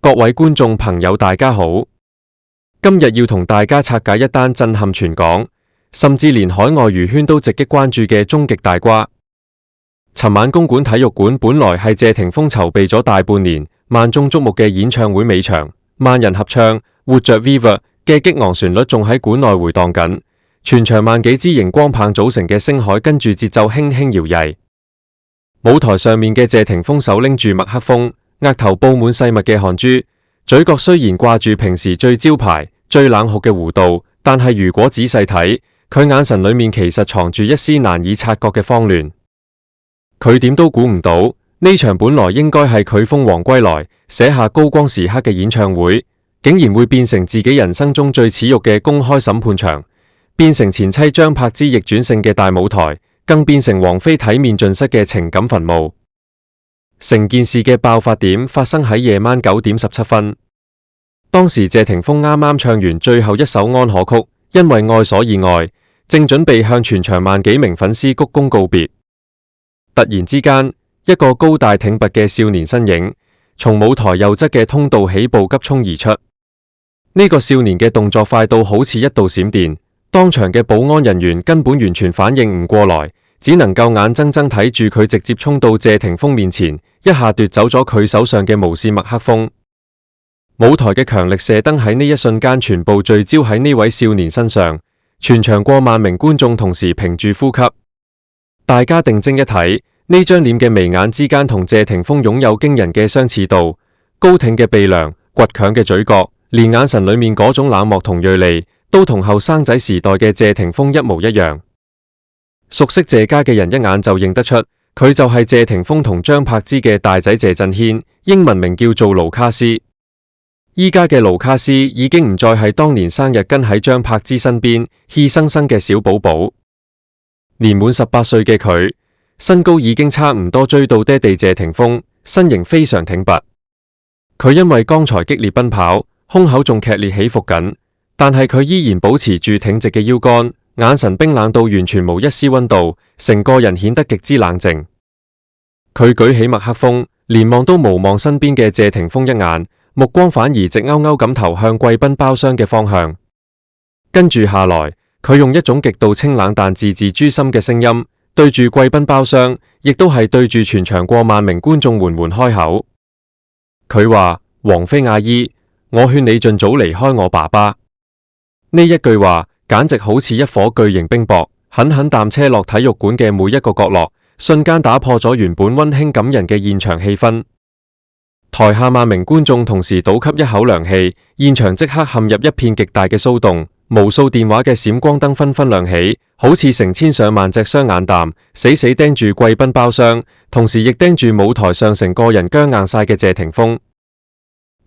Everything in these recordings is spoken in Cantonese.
各位觀眾朋友大家好，今日要同大家拆解一單震撼全港，甚至連海外娛圈都直擊關注嘅終極大瓜。尋晚公館體育館本來係謝霆鋒籌備咗大半年、萬眾矚目嘅演唱會尾場，萬人合唱《活着 Viva》嘅激昂旋律仲喺館內回盪緊，全場萬幾支熒光棒組成嘅星海跟住節奏輕輕搖曳。舞台上面嘅謝霆鋒手拎住麥克風，額頭布滿細密嘅汗珠，嘴角雖然掛住平時最招牌、最冷酷嘅弧度，但係如果仔細睇，佢眼神裏面其實藏住一絲難以察覺嘅慌亂。佢點都估唔到，呢場本來應該係佢封王歸來、寫下高光時刻嘅演唱會，竟然會變成自己人生中最恥辱嘅公開審判場，變成前妻張柏芝逆轉勝嘅大舞台，更變成王菲體面盡失嘅情感墳墓。成件事嘅爆發點發生喺夜晚9點17分，當時謝霆鋒啱啱唱完最後一首安可曲，因為愛所以愛，正準備向全場萬幾名粉絲鞠躬告別。突然之間，一個高大挺拔嘅少年身影從舞台右側嘅通道起步急衝而出。呢個少年嘅動作快到好似一道閃電，當場嘅保安人員根本完全反應唔過來，只能夠眼睜睜睇住佢直接衝到謝霆鋒面前，一下奪走咗佢手上嘅無線麥克風。舞台嘅強力射燈喺呢一瞬間全部聚焦喺呢位少年身上，全場過萬名觀眾同時屏住呼吸。大家定睛一睇，呢張臉嘅眉眼之間同謝霆鋒擁有驚人嘅相似度，高挺嘅鼻梁、倔強嘅嘴角，連眼神裏面嗰種冷漠同銳利，都同後生仔時代嘅謝霆鋒一模一樣。熟悉謝家嘅人一眼就認得出，佢就係謝霆鋒同張柏芝嘅大仔謝震軒，英文名叫做盧卡斯。依家嘅盧卡斯已經唔再係當年生日跟喺張柏芝身邊氣生生嘅小寶寶，年滿18歲嘅佢，身高已經差唔多追到爹地謝霆鋒，身形非常挺拔。佢因為剛才激烈奔跑，胸口仲劇烈起伏緊，但係佢依然保持住挺直嘅腰桿，眼神冰冷到完全無一絲溫度，成個人顯得極之冷靜。佢舉起麥克風，連望都無望身邊嘅謝霆鋒一眼，目光反而直勾勾咁投向貴賓包廂嘅方向。跟住下來，佢用一種極度清冷但字字誅心嘅聲音，對住貴賓包廂，亦都係對住全場過萬名觀眾緩緩開口。佢話：王菲阿姨，我勸你盡早離開我爸爸。呢一句話簡直好似一顆巨型冰雹，狠狠彈車落體育館嘅每一個角落，瞬間打破咗原本溫馨感人嘅現場氣氛。台下萬名觀眾同時倒吸一口涼氣，現場即刻陷入一片極大嘅騷動，無數電話嘅閃光燈紛紛亮起，好似成千上萬隻雙眼彈，死死盯住貴賓包廂，同時亦盯住舞台上成個人僵硬晒嘅謝霆鋒。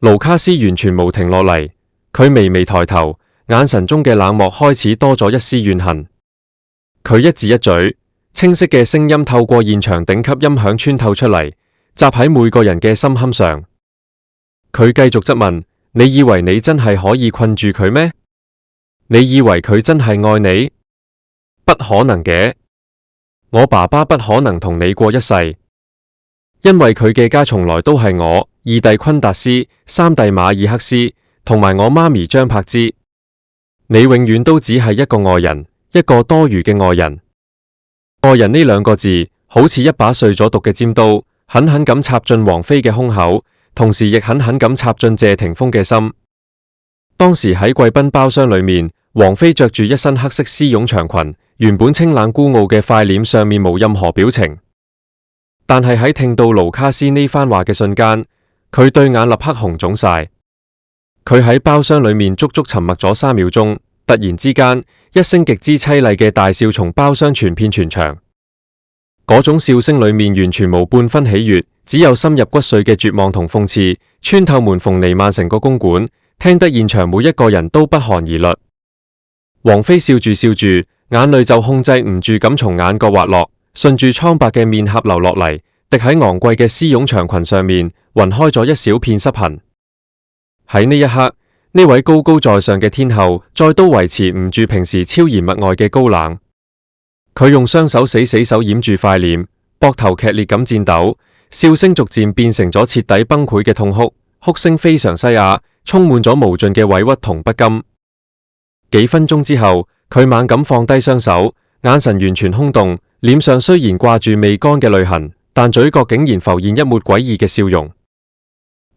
盧卡斯完全冇停落嚟，佢微微抬頭，眼神中嘅冷漠開始多咗一絲怨恨。佢一字一嘴，清晰嘅聲音透過現場頂級音響穿透出嚟，砸喺每個人嘅心坎上。佢繼續質問：你以為你真係可以困住佢咩？你以為佢真係愛你？不可能嘅，我爸爸不可能同你過一世，因為佢嘅家從來都係我二弟昆達斯、三弟馬爾克斯同埋我媽咪張柏芝。你永遠都只係一個外人，一個多餘嘅外人。愛人呢兩個字好似一把碎咗毒嘅尖刀，狠狠咁插進王菲嘅胸口，同時亦狠狠咁插進謝霆鋒嘅心。當時喺貴賓包廂裏面，王菲着住一身黑色絲絨長裙，原本清冷孤傲嘅塊臉上面冇任何表情，但係喺聽到盧卡斯呢番話嘅瞬間，佢對眼立刻紅腫晒。佢喺包廂裏面足足沉默咗3秒鐘，突然之間，一聲極之淒厲嘅大笑從包廂傳遍全場。嗰種笑聲裏面完全無半分喜悅，只有深入骨髓嘅絕望同諷刺，穿透門縫彌漫成個公館，聽得現場每一個人都不寒而慄。王菲笑住笑住，眼淚就控制唔住咁從眼角滑落，順住蒼白嘅面頰流落嚟，滴喺昂貴嘅絲絨長裙上面，暈開咗一小片濕痕。喺呢一刻，呢位高高在上嘅天后再都維持唔住平時超然物外嘅高冷，佢用雙手死手掩住塊臉，膊頭劇烈咁顫抖，笑聲逐漸變成咗徹底崩潰嘅痛哭，哭聲非常嘶啞，充滿咗無盡嘅委屈同不甘。幾分鐘之後，佢猛咁放低雙手，眼神完全空洞，臉上雖然掛住未乾嘅淚痕，但嘴角竟然浮現一抹詭異嘅笑容。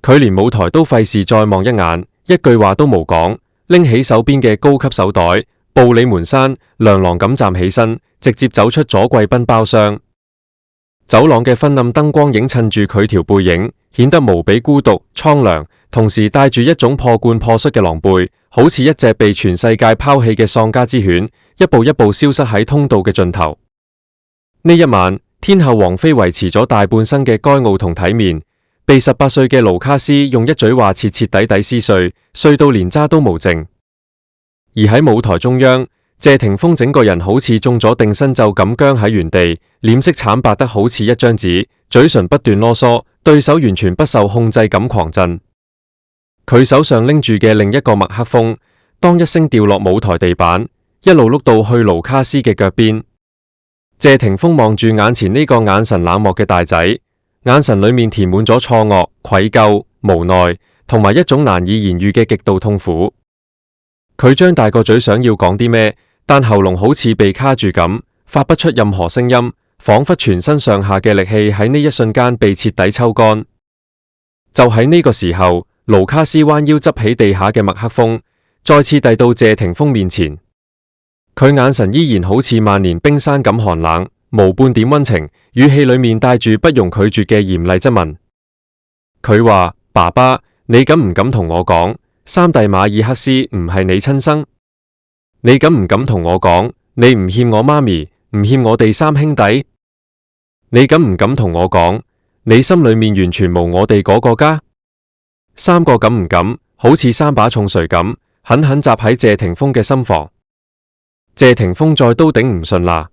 佢連舞台都費事再望一眼，一句話都冇講，拎起手邊嘅高級手袋，步履蹣跚，踉蹋咁站起身，直接走出咗貴賓包廂。走廊嘅昏暗燈光映襯住佢條背影，顯得無比孤獨蒼涼，同時帶住一種破罐破摔嘅狼狽，好似一隻被全世界拋棄嘅喪家之犬，一步一步消失喺通道嘅盡頭。呢一晚，天后王妃維持咗大半生嘅該傲同體面，被18歲嘅盧卡斯用一嘴話徹徹底底撕碎，碎到連渣都無剩。而喺舞台中央，謝霆鋒整個人好似中咗定身咒咁僵喺原地，臉色慘白得好似一張紙，嘴唇不斷囉嗦，對手完全不受控制咁狂震。佢手上拎住嘅另一個麥克風，當一聲掉落舞台地板，一路碌到去盧卡斯嘅腳邊。謝霆鋒望住眼前呢個眼神冷漠嘅大仔，眼神裏面填滿咗錯愕、愧疚、無奈，同埋一種難以言喻嘅極度痛苦。佢張大個嘴想要講啲咩，但喉嚨好似被卡住咁，發不出任何聲音，仿佛全身上下嘅力氣喺呢一瞬間被徹底抽乾。就喺呢個時候，盧卡斯彎腰執起地下嘅麥克風，再次遞到謝霆鋒面前。佢眼神依然好似萬年冰山咁寒冷，無半點溫情，語氣裏面帶住不容拒絕嘅嚴厲質問。佢話：爸爸，你敢唔敢同我講，三弟馬爾克斯唔係你親生？你敢唔敢同我講，你唔欠我媽咪，唔欠我哋三兄弟？你敢唔敢同我講，你心裏面完全無我哋嗰個家？三個敢唔敢，好似三把重錘咁，狠狠砸喺謝霆鋒嘅心房。謝霆鋒再都頂唔順啦，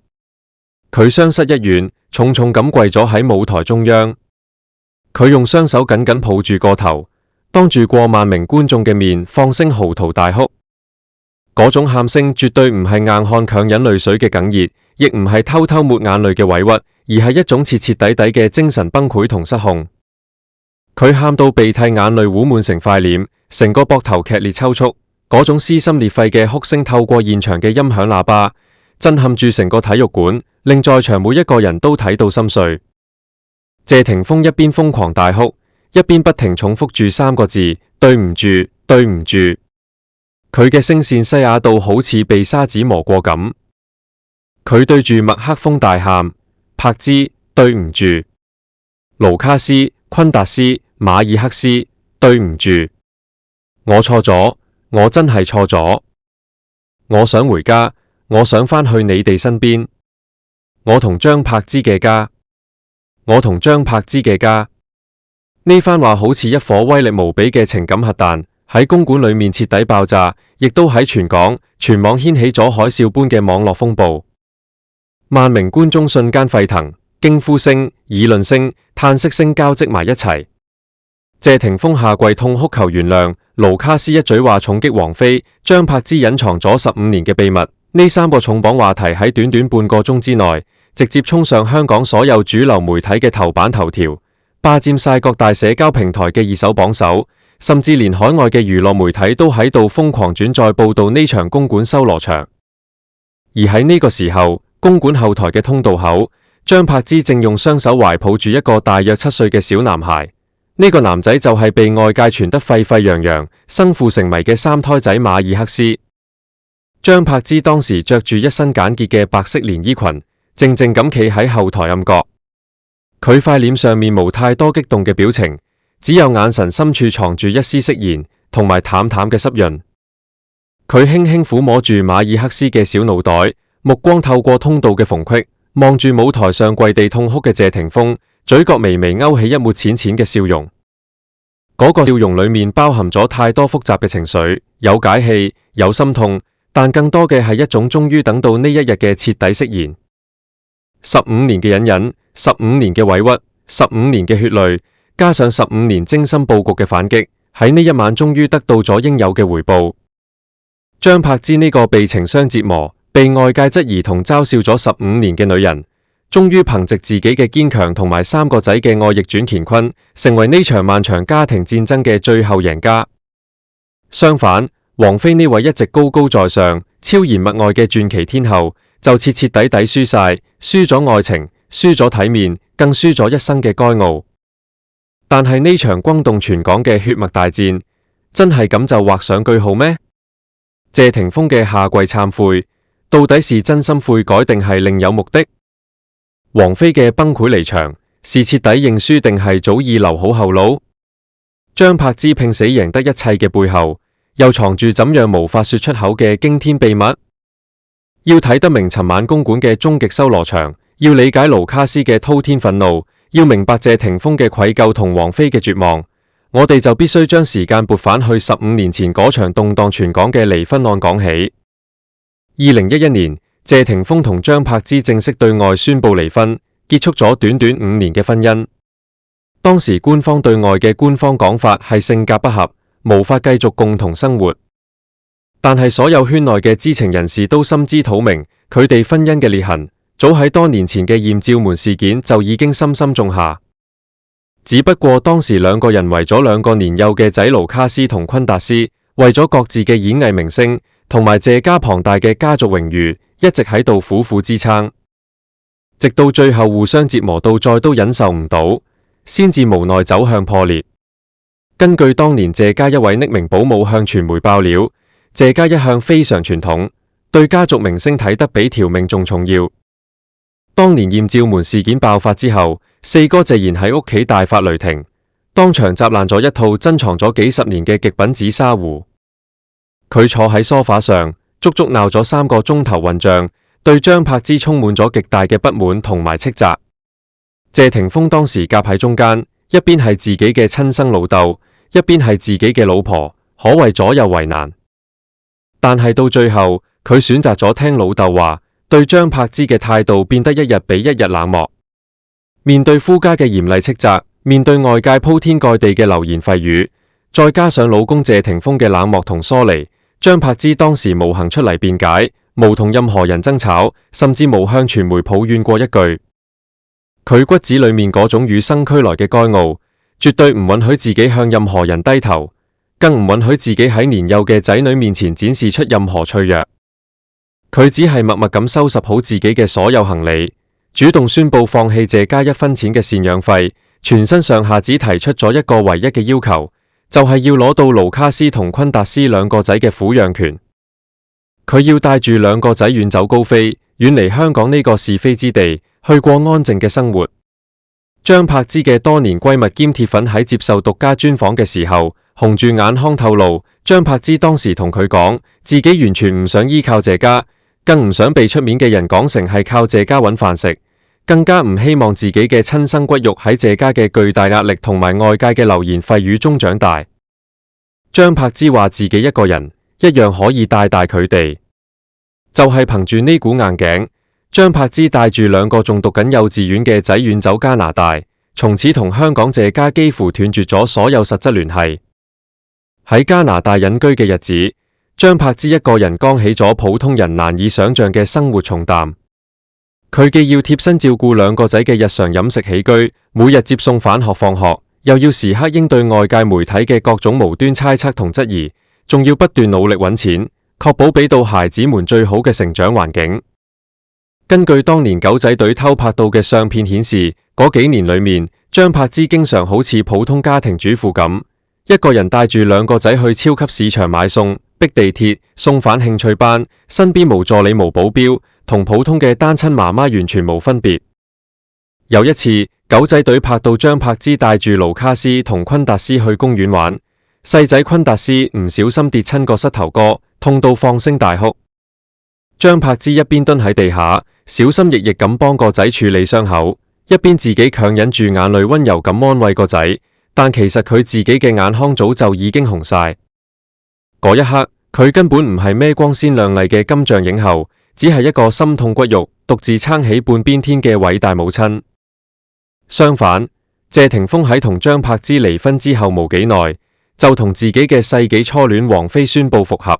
佢雙膝一軟，重重咁跪咗喺舞台中央。佢用雙手緊緊抱住個頭，當住過萬名觀眾嘅面放聲嚎啕大哭。嗰種喊聲絕對唔係硬漢強忍淚水嘅哽咽，亦唔係偷偷抹眼淚嘅委屈，而係一種徹徹底底嘅精神崩潰同失控。佢喊到鼻涕眼淚糊滿成塊臉，成個膊頭劇烈抽搐，嗰種撕心裂肺嘅哭聲透過現場嘅音響喇叭，震撼住成個體育館，令在場每一個人都睇到心碎。謝霆鋒一邊瘋狂大哭，一邊不停重複住三個字：對唔住，對唔住。佢嘅聲線嘶啞到好似被砂紙磨過咁。佢對住麥克風大喊：柏芝，對唔住；盧卡斯、昆達斯、馬爾克斯，對唔住。我錯咗，我真係錯咗。我想回家，我想返去你哋身邊。我同張柏芝嘅家，我同張柏芝嘅家。呢番話好似一顆威力無比嘅情感核彈，喺公館裏面徹底爆炸，亦都喺全港全網掀起咗海嘯般嘅網絡風暴。萬名觀眾瞬間沸騰，驚呼聲、議論聲、嘆息聲交織埋一齊。謝霆鋒下跪痛哭求原諒，盧卡斯一嘴話重擊王妃，張柏芝隱藏咗15年嘅秘密。呢三個重磅話題喺短短半個鐘之內，直接衝上香港所有主流媒體嘅頭版頭條，霸佔晒各大社交平台嘅二手榜首，甚至連海外嘅娛樂媒體都喺度瘋狂轉載報道呢場公館修羅場。而喺呢個時候，公館後台嘅通道口，張柏芝正用雙手懷抱住一個大約7歲嘅小男孩。呢個男仔就係被外界傳得沸沸揚揚、生父成迷嘅三胎仔馬爾克斯。張柏芝當時着住一身簡潔嘅白色連衣裙，靜靜咁企喺後台暗角。佢塊臉上面無太多激動嘅表情，只有眼神深處藏住一絲釋然，同埋淡淡嘅濕潤。佢輕輕撫摸住馬爾克斯嘅小腦袋，目光透過通道嘅縫隙，望住舞台上跪地痛哭嘅謝霆鋒，嘴角微微勾起一抹淺淺嘅笑容。嗰個笑容裏面包含咗太多複雜嘅情緒，有解氣，有心痛，但更多嘅係一種終於等到呢一日嘅徹底釋然。15年嘅隱忍，15年嘅委屈，15年嘅血淚，加上15年精心布局嘅反擊，喺呢一晚終於得到咗應有嘅回報。張柏芝呢個被情傷折磨、被外界質疑同嘲笑咗15年嘅女人，終於憑藉自己嘅堅強同埋3個仔嘅愛逆轉乾坤，成為呢場漫長家庭戰爭嘅最後贏家。相反，王菲呢位一直高高在上、超然物外嘅傳奇天后，就徹徹底底輸晒，輸咗愛情，輸咗體面，更輸咗一生嘅驕傲。但係呢場轟動全港嘅血脈大戰，真係咁就畫上句號咩？謝霆鋒嘅下跪懺悔，到底是真心悔改定係另有目的？王菲嘅崩潰離場，是徹底認輸定係早已留好後路？張柏芝拼死贏得一切嘅背後，又藏住怎樣無法說出口嘅驚天秘密？要睇得明尋晚公館嘅終極修羅場，要理解盧卡斯嘅滔天憤怒，要明白謝霆鋒嘅愧疚同王菲嘅絕望，我哋就必須將時間撥返去15年前嗰場動盪全港嘅離婚案講起。2011年，謝霆鋒同張柏芝正式對外宣布離婚，結束咗短短5年嘅婚姻。當時官方對外嘅官方講法係性格不合，無法繼續共同生活。但係所有圈內嘅知情人士都心知肚明，佢哋婚姻嘅裂痕，早喺多年前嘅艷照門事件就已經深深種下。只不過當時兩個人為咗2個年幼嘅仔盧卡斯同昆達斯，為咗各自嘅演藝明星同埋謝家龐大嘅家族榮譽，一直喺度苦苦支撐，直到最後互相折磨到再都忍受唔到，先至無奈走向破裂。根據當年謝家一位匿名保姆向傳媒爆料，謝家一向非常傳統，對家族明星睇得比條命仲重要。當年艷照門事件爆發之後，四哥謝賢喺屋企大發雷霆，當場砸爛咗一套珍藏咗幾十年嘅極品紫砂壺。佢坐喺梳化上，足足鬧咗3個鐘頭混賬，對張柏芝充滿咗極大嘅不滿同埋斥責。謝霆鋒當時夾喺中間，一邊係自己嘅親生老豆，一邊係自己嘅老婆，可謂左右為難。但係到最後，佢選擇咗聽老豆話，對張柏芝嘅態度變得一日比一日冷漠。面對夫家嘅嚴厲斥責，面對外界鋪天蓋地嘅流言蜚語，再加上老公謝霆鋒嘅冷漠同疏離，張柏芝當時無行出嚟辯解，無同任何人爭吵，甚至無向傳媒抱怨過一句。佢骨子裏面嗰種與生俱來嘅驕傲，絕對唔允許自己向任何人低頭，更唔允許自己喺年幼嘅仔女面前展示出任何脆弱。佢只係默默咁收拾好自己嘅所有行李，主動宣布放棄謝家1分錢嘅贍養費，全身上下只提出咗一個唯一嘅要求，就係要攞到盧卡斯同昆達斯2個仔嘅撫養權。佢要帶住2個仔遠走高飛，遠離香港呢個是非之地，去過安靜嘅生活。張柏芝嘅多年閨蜜兼鐵粉喺接受獨家專訪嘅時候，紅住眼眶透露，張柏芝當時同佢講，自己完全唔想依靠謝家，更唔想被出面嘅人講成係靠謝家揾飯食，更加唔希望自己嘅親生骨肉喺謝家嘅巨大壓力同埋外界嘅流言蜚語中長大。張柏芝話自己一個人一樣可以帶大佢哋，就係憑住呢股硬頸，張柏芝帶住2個仲讀緊幼稚園嘅仔遠走加拿大，從此同香港謝家幾乎斷絕咗所有實質聯繫。喺加拿大隱居嘅日子，張柏芝一個人扛起咗普通人難以想象嘅生活重擔。佢既要貼身照顧2個仔嘅日常飲食起居，每日接送返學放學，又要時刻應對外界媒體嘅各種無端猜測同質疑，仲要不斷努力揾錢，確保俾到孩子們最好嘅成長環境。根據當年狗仔隊偷拍到嘅相片顯示，嗰幾年裏面，張柏芝經常好似普通家庭主婦咁，一個人帶住2個仔去超級市場買餸、逼地鐵、送返興趣班，身邊無助理無保鏢，同普通嘅單親媽媽完全冇分別。有一次，狗仔隊拍到張柏芝帶住盧卡斯同昆達斯去公園玩，細仔昆達斯唔小心跌親個膝頭哥，痛到放聲大哭。張柏芝一邊蹲喺地下，小心翼翼咁幫個仔處理傷口，一邊自己強忍住眼淚溫柔咁安慰個仔，但其實佢自己嘅眼眶早就已經紅晒。嗰一刻，佢根本唔係咩光鮮亮麗嘅金像影后，只係一個心痛骨肉、獨自撐起半邊天嘅偉大母親。相反，謝霆鋒喺同張柏芝離婚之後冇幾耐，就同自己嘅世紀初戀王菲宣布復合。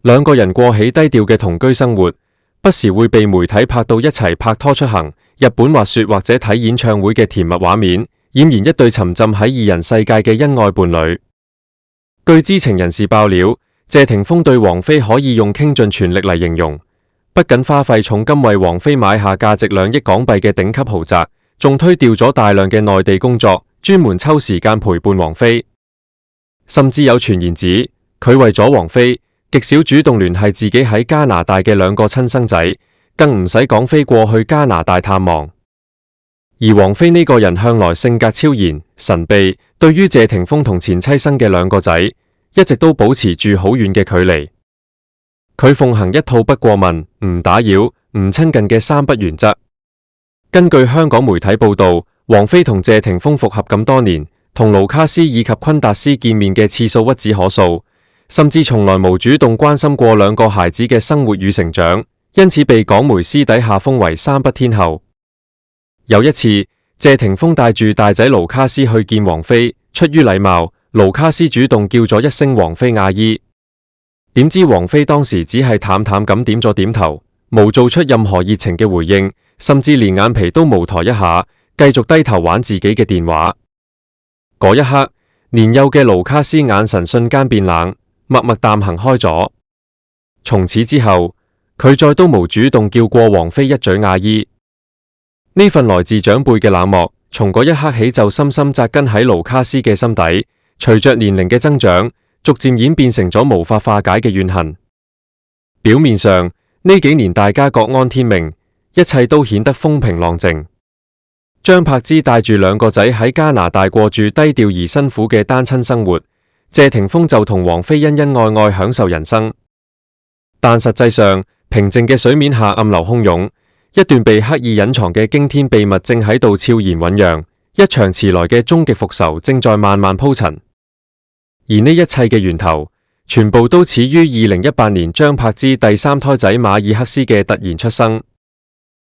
2個人過起低調嘅同居生活，不時會被媒體拍到一齊拍拖出行，日本滑雪或者睇演唱會嘅甜蜜畫面，儼然一對沉浸喺二人世界嘅恩愛伴侶。據知情人士爆料，謝霆鋒對王菲可以用傾盡全力嚟形容，不僅花費重金為王菲買下價值2億港幣嘅頂級豪宅，仲推掉咗大量嘅內地工作，專門抽時間陪伴王菲。甚至有傳言指，佢為咗王菲，極少主動聯繫自己喺加拿大嘅2個親生仔，更唔使講飛過去加拿大探望。而王菲呢個人向來性格超然神秘，對於謝霆鋒同前妻生嘅2個仔，一直都保持住好遠嘅距離。佢奉行一套不過問、唔打擾、唔親近嘅3不原則。根據香港媒體報道，王菲同謝霆鋒復合咁多年，同盧卡斯以及昆達斯見面嘅次數屈指可數，甚至從來無主動關心過2個孩子嘅生活與成長，因此被港媒私底下封為3不天后。有一次，謝霆鋒帶住大仔盧卡斯去見王菲，出於禮貌，盧卡斯主動叫咗一聲王菲阿姨，點知王菲當時只係淡淡咁點咗點頭，冇做出任何熱情嘅回應，甚至連眼皮都冇抬一下，繼續低頭玩自己嘅電話。嗰一刻，年幼嘅盧卡斯眼神瞬間變冷，默默淡行開咗。從此之後，佢再都冇主動叫過王菲一嘴阿姨。呢份來自長輩嘅冷漠，從嗰一刻起就深深紮根喺盧卡斯嘅心底，隨着年齡嘅增長，逐漸演變成咗無法化解嘅怨恨。表面上，呢幾年大家各安天命，一切都顯得風平浪靜。張柏芝帶住2個仔喺加拿大過住低調而辛苦嘅單親生活，謝霆鋒就同王菲恩恩愛愛享受人生。但實際上，平靜嘅水面下暗流洶湧，一段被刻意隱藏嘅驚天秘密正喺度悄然醞釀，一場遲來嘅終極復仇正在慢慢鋪陳。而呢一切嘅源頭，全部都始於2018年張柏芝第3胎仔馬爾克斯嘅突然出生。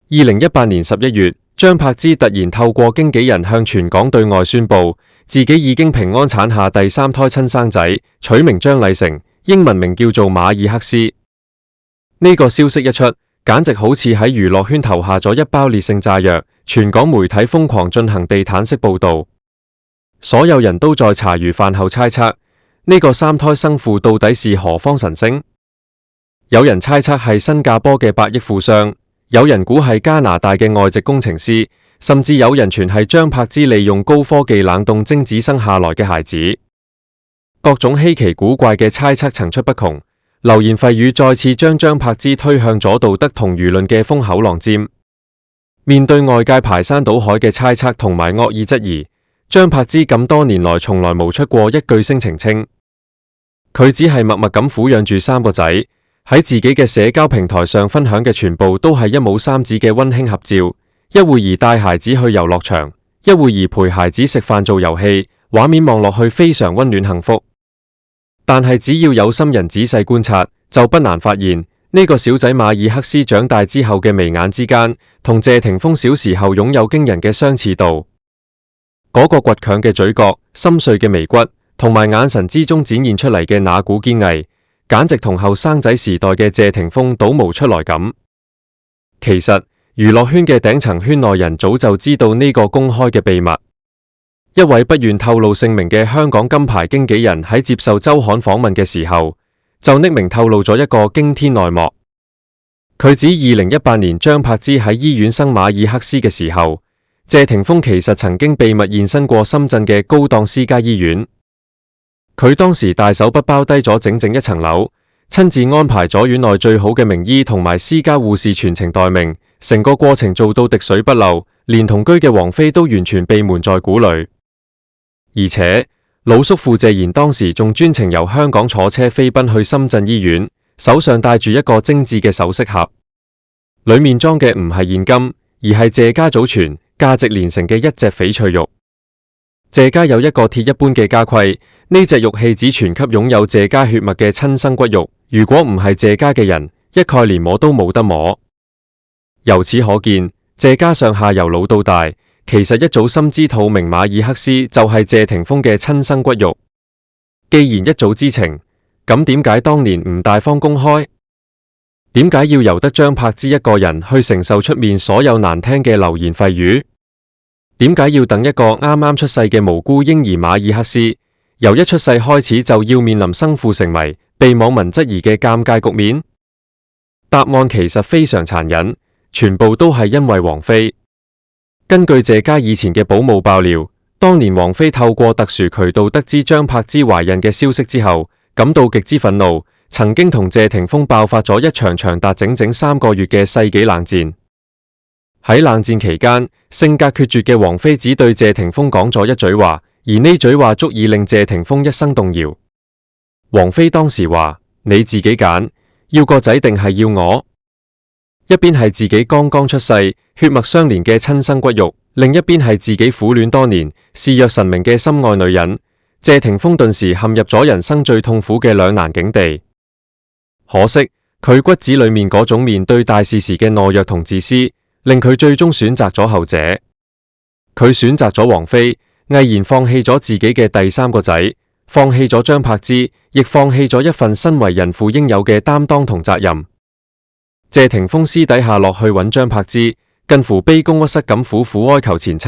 2018年11月，張柏芝突然透過經紀人向全港對外宣布，自己已經平安產下第3胎親生仔，取名張禮成，英文名叫做馬爾克斯。呢個消息一出，簡直好似喺娛樂圈投下咗一包烈性炸藥，全港媒體瘋狂進行地毯式報道，所有人都在茶餘飯後猜測，呢個3胎生父到底是何方神聖？有人猜測係新加坡嘅8億富商，有人估係加拿大嘅外籍工程師，甚至有人傳係張柏芝利用高科技冷凍精子生下來嘅孩子。各種稀奇古怪嘅猜測層出不窮，流言蜚語再次將張柏芝推向咗道德同輿論嘅風口浪尖。面對外界排山倒海嘅猜測同埋惡意質疑，張柏芝咁多年來從來無出過一句聲澄清，佢只係默默咁撫養住3個仔，喺自己嘅社交平台上分享嘅全部都係一母3子嘅溫馨合照，一會兒帶孩子去遊樂場，一會兒陪孩子食飯做遊戲，畫面望落去非常溫暖幸福。但係只要有心人仔細觀察，就不難發現呢個小仔馬爾克斯長大之後嘅眉眼之間，同謝霆鋒小時候擁有驚人嘅相似度。嗰個倔強嘅嘴角、深邃嘅眉骨，同埋眼神之中展現出嚟嘅那股堅毅，簡直同後生仔時代嘅謝霆鋒倒模出來咁。其實娛樂圈嘅頂層圈內人早就知道呢個公開嘅秘密。一位不願透露姓名嘅香港金牌經紀人喺接受周刊訪問嘅時候，就匿名透露咗一個驚天內幕。佢指2018年張柏芝喺醫院生馬爾克斯嘅時候，謝霆鋒其實曾經秘密現身過深圳嘅高檔私家醫院。佢當時大手筆包低咗整整1層樓，親自安排咗院內最好嘅名醫同埋私家護士全程待命，成個過程做到滴水不漏，連同居嘅王菲都完全被瞞在鼓裏。而且老叔父謝賢當時仲專程由香港坐車飛奔去深圳醫院，手上帶住一個精緻嘅首飾盒，裏面裝嘅唔係現金，而係謝家祖傳價值連城嘅一隻翡翠玉。謝家有一個鐵一般嘅家規，呢隻玉器只傳給擁有謝家血脈嘅親生骨肉，如果唔係謝家嘅人，一概連摸都冇得摸。由此可見，謝家上下由老到大，其實一早心知肚明馬爾克斯就係謝霆鋒嘅親生骨肉。既然一早知情，咁點解當年唔大方公開？點解要由得張柏芝一個人去承受出面所有難聽嘅流言蜚語？點解要等一個啱啱出世嘅無辜嬰兒馬爾克斯，由一出世開始就要面臨生父成謎、被網民質疑嘅尷尬局面？答案其實非常殘忍，全部都係因為王菲。根據謝家以前嘅保姆爆料，當年王菲透過特殊渠道得知張柏芝懷孕嘅消息之後，感到極之憤怒，曾經同謝霆鋒爆發咗一場長達整整3個月嘅世紀冷戰。喺冷戰期間，性格決絕嘅王菲只對謝霆鋒講咗一嘴話，而呢嘴話足以令謝霆鋒一生動搖。王菲當時話：你自己揀，要個仔定係要我？一邊係自己剛剛出世、血脈相連嘅親生骨肉，另一邊係自己苦戀多年、視若神明嘅心愛女人。謝霆鋒頓時陷入咗人生最痛苦嘅兩難境地。可惜佢骨子裏面嗰種面對大事時嘅懦弱同自私，令佢最終選擇咗後者。佢選擇咗王菲，毅然放棄咗自己嘅第3個仔，放棄咗張柏芝，亦放棄咗一份身為人父應有嘅擔當同責任。謝霆鋒私底下落去揾張柏芝，近乎卑躬屈膝咁苦苦哀求前妻，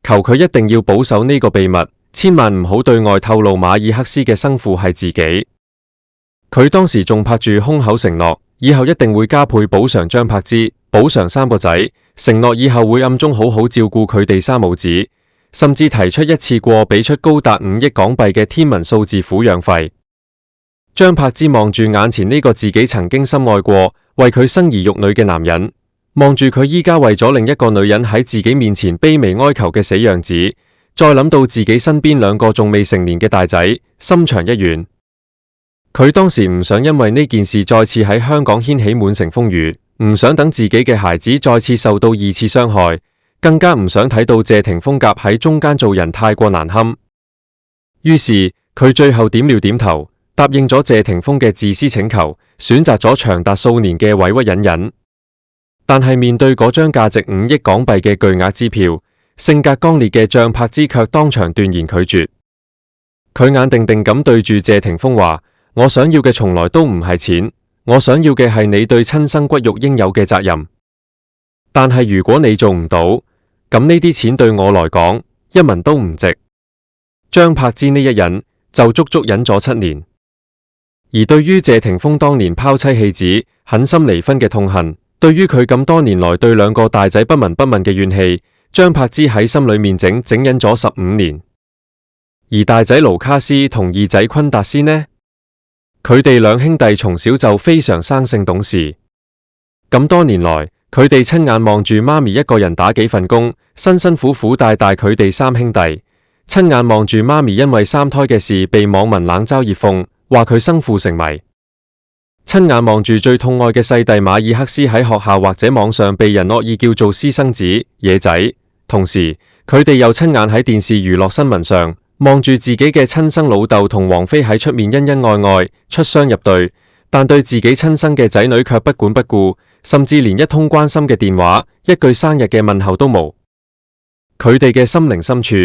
求佢一定要保守呢個秘密，千萬唔好對外透露馬爾克斯嘅生父係自己。佢當時仲拍住胸口承諾，以後一定會加倍補償張柏芝，補償3個仔，承諾以後會暗中好好照顧佢哋3母子，甚至提出一次過俾出高達5億港幣嘅天文數字撫養費。張柏芝望住眼前呢個自己曾經深愛過、為佢生兒育女嘅男人，望住佢依家為咗另一個女人喺自己面前卑微哀求嘅死樣子，再諗到自己身邊2個仲未成年嘅大仔，心腸一軟。佢當時唔想因為呢件事再次喺香港掀起滿城風雨，唔想等自己嘅孩子再次受到2次傷害，更加唔想睇到謝霆鋒夾喺中間做人太過難堪。於是佢最後點了點頭，答應咗謝霆鋒嘅自私請求，選擇咗長達數年嘅委屈隱忍。但係面對嗰張價值5億港幣嘅巨額支票，性格剛烈嘅張柏芝卻當場斷然拒絕。佢眼定定咁對住謝霆鋒話：我想要嘅從來都唔係錢，我想要嘅係你對親生骨肉應有嘅責任。但係如果你做唔到，咁呢啲錢對我來講一文都唔值。張柏芝呢一忍就足足忍咗7年。而對於謝霆鋒當年拋妻棄子、狠心離婚嘅痛恨，對於佢咁多年來對2個大仔不聞不問嘅怨氣，張柏芝喺心裏面整忍咗15年。而大仔盧卡斯同二仔昆達斯呢？佢哋2兄弟從小就非常生性懂事，咁多年來，佢哋親眼望住媽咪一個人打幾份工，辛辛苦苦帶大佢哋3兄弟，親眼望住媽咪因為3胎嘅事被網民冷嘲熱諷，話佢生父成謎，親眼望住最痛愛嘅細弟馬爾克斯喺學校或者網上被人惡意叫做私生子、野仔，同時佢哋又親眼喺電視娛樂新聞上望住自己嘅親生老豆同王菲喺出面恩恩愛愛、出雙入對，但對自己親生嘅仔女卻不管不顧，甚至連一通關心嘅電話、一句生日嘅問候都冇。佢哋嘅心靈深處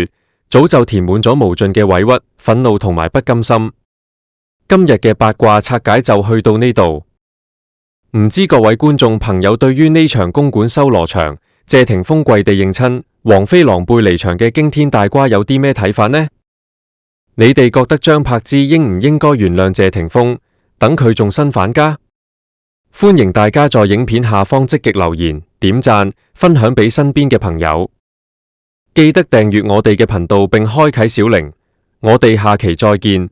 早就填滿咗無盡嘅委屈、憤怒同埋不甘心。今日嘅八卦拆解就去到呢度，唔知各位觀眾朋友對於呢場公館修羅場、謝霆鋒跪地認親、王菲狼狽離場嘅驚天大瓜有啲咩睇法呢？你哋覺得張柏芝應唔應該原諒謝霆鋒，等佢仲新返家？歡迎大家在影片下方積極留言、點讚、分享俾身邊嘅朋友，記得訂閱我哋嘅頻道並開啟小鈴。我哋下期再見。